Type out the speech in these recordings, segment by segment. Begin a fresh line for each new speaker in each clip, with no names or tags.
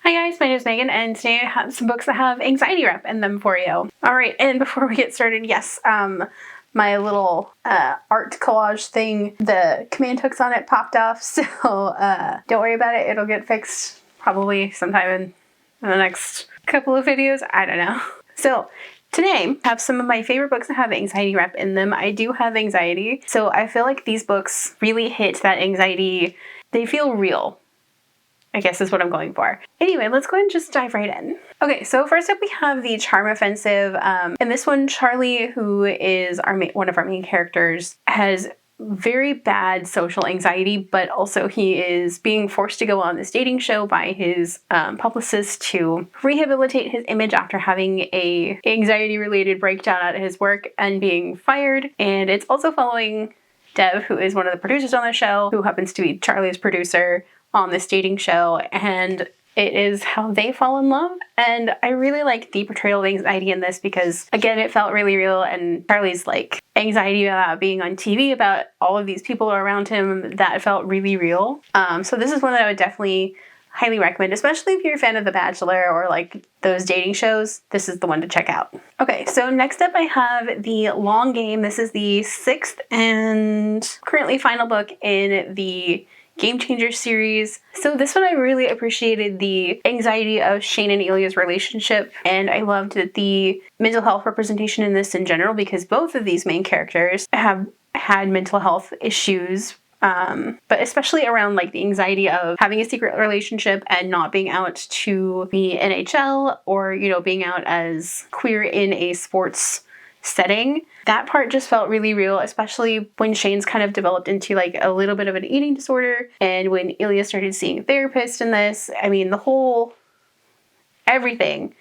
Hi guys, my name is Megan, and today I have some books that have anxiety rep in them for you. Alright, and before we get started, yes, my little art collage thing, the command hooks on it popped off, so don't worry about it, it'll get fixed probably sometime in the next couple of videos, I don't know. So today I have some of my favorite books that have anxiety rep in them. I do have anxiety, so I feel like these books really hit that anxiety. They feel real, I guess is what I'm going for. Anyway, let's go ahead and just dive right in. Okay, so first up we have the Charm Offensive. In this one, Charlie, who is one of our main characters, has very bad social anxiety, but also he is being forced to go on this dating show by his publicist to rehabilitate his image after having a anxiety-related breakdown at his work and being fired. And it's also following Dev, who is one of the producers on the show, who happens to be Charlie's producer on this dating show, and it is how they fall in love. And I really like the portrayal of anxiety in this because, again, it felt really real, and Charlie's like anxiety about being on TV, about all of these people around him, that felt really real. So this is one that I would definitely highly recommend, especially if you're a fan of The Bachelor or like those dating shows. This is the one to check out. Okay, so next up I have The Long Game. This is the 6th and currently final book in the Game Changer series. So this one I really appreciated the anxiety of Shane and Ilya's relationship, and I loved the mental health representation in this in general because both of these main characters have had mental health issues, but especially around like the anxiety of having a secret relationship and not being out to the NHL or, you know, being out as queer in a sports setting. That part just felt really real, especially when Shane's kind of developed into like a little bit of an eating disorder, and when Ilya started seeing a therapist in this. I mean, everything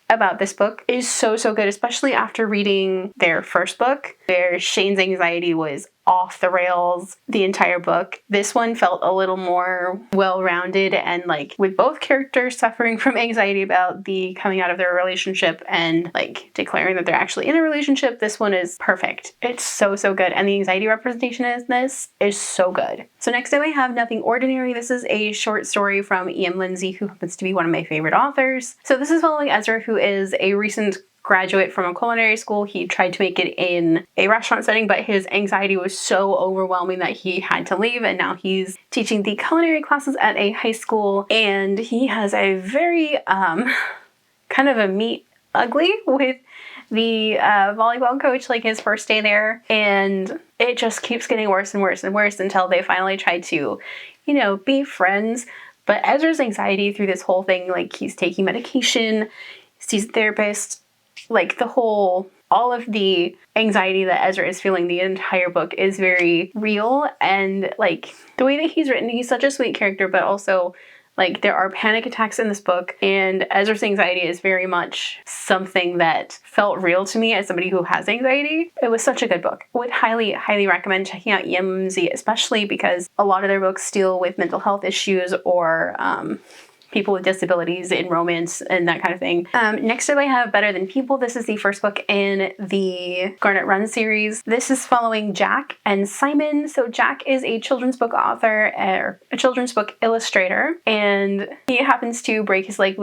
about this book is so good, especially after reading their first book, where Shane's anxiety was off the rails the entire book. This one felt a little more well-rounded, and like with both characters suffering from anxiety about the coming out of their relationship and like declaring that they're actually in a relationship, this one is perfect. It's so good, and the anxiety representation in this is so good. So next up I have Nothing Ordinary. This is a short story from E.M. Lindsay, who happens to be one of my favorite authors. So this is following Ezra, who is a recent graduate from a culinary school. He tried to make it in a restaurant setting, but his anxiety was so overwhelming that he had to leave, and now he's teaching the culinary classes at a high school, and he has a very kind of a meet ugly with the volleyball coach like his first day there, and it just keeps getting worse and worse and worse until they finally try to, you know, be friends. But Ezra's anxiety through this whole thing, like he's taking medication, he sees a therapist, like all of the anxiety that Ezra is feeling the entire book is very real. And like the way that he's written, he's such a sweet character, but also like there are panic attacks in this book, and Ezra's anxiety is very much something that felt real to me as somebody who has anxiety. It was such a good book. Would highly recommend checking out E.M. Lindsay, especially because a lot of their books deal with mental health issues or people with disabilities in romance and that kind of thing. Next up I have Better Than People. This is the first book in the Garnet Run series. This is following Jack and Simon. So Jack is a children's book author, or a children's book illustrator, and he happens to break his leg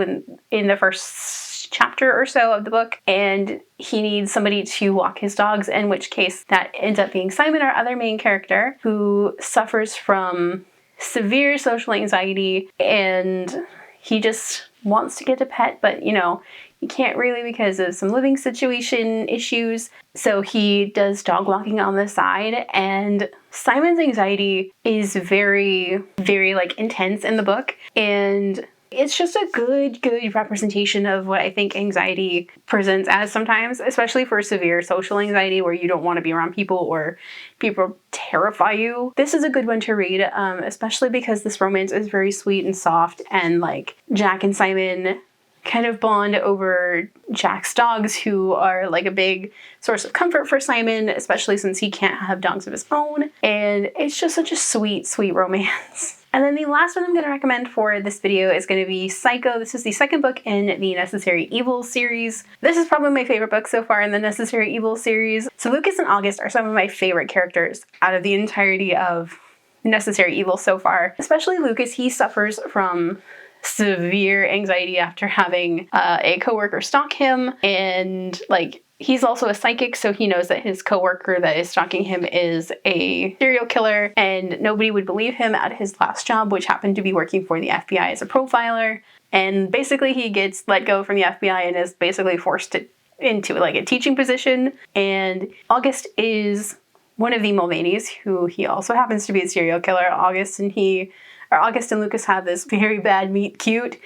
in the first chapter or so of the book, and he needs somebody to walk his dogs, in which case that ends up being Simon, our other main character, who suffers from severe social anxiety, and he just wants to get a pet, but you know, he can't really because of some living situation issues. So he does dog walking on the side, and Simon's anxiety is very like intense in the book, and it's just a good representation of what I think anxiety presents as sometimes, especially for severe social anxiety where you don't want to be around people or people terrify you. This is a good one to read, especially because this romance is very sweet and soft, and like Jack and Simon kind of bond over Jack's dogs, who are like a big source of comfort for Simon, especially since he can't have dogs of his own. And it's just such a sweet romance. And then the last one I'm going to recommend for this video is going to be Psycho. This is the second book in the Necessary Evil series. This is probably my favorite book so far in the Necessary Evil series. So Lucas and August are some of my favorite characters out of the entirety of Necessary Evil so far. Especially Lucas, he suffers from severe anxiety after having a coworker stalk him, and like he's also a psychic, so he knows that his coworker that is stalking him is a serial killer, and nobody would believe him at his last job, which happened to be working for the FBI as a profiler. And basically he gets let go from the FBI and is basically forced into like a teaching position. And August is one of the Mulvaney's, who he also happens to be a serial killer. August and Lucas have this very bad meet cute.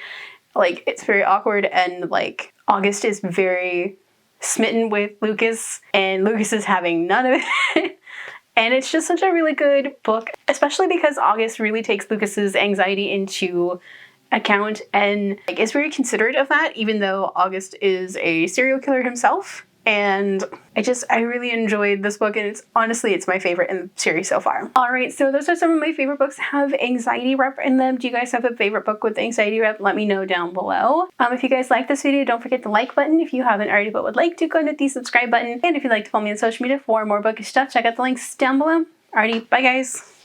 Like, it's very awkward, and like August is very smitten with Lucas, and Lucas is having none of it. And it's just such a really good book, especially because August really takes Lucas's anxiety into account and like is very considerate of that, even though August is a serial killer himself. And I really enjoyed this book, and it's my favorite in the series so far. Alright, so those are some of my favorite books that have anxiety rep in them. Do you guys have a favorite book with anxiety rep? Let me know down below. If you guys like this video, don't forget the like button. If you haven't already but would like to, go and hit the subscribe button. And if you'd like to follow me on social media for more bookish stuff, check out the links down below. Alrighty, bye guys!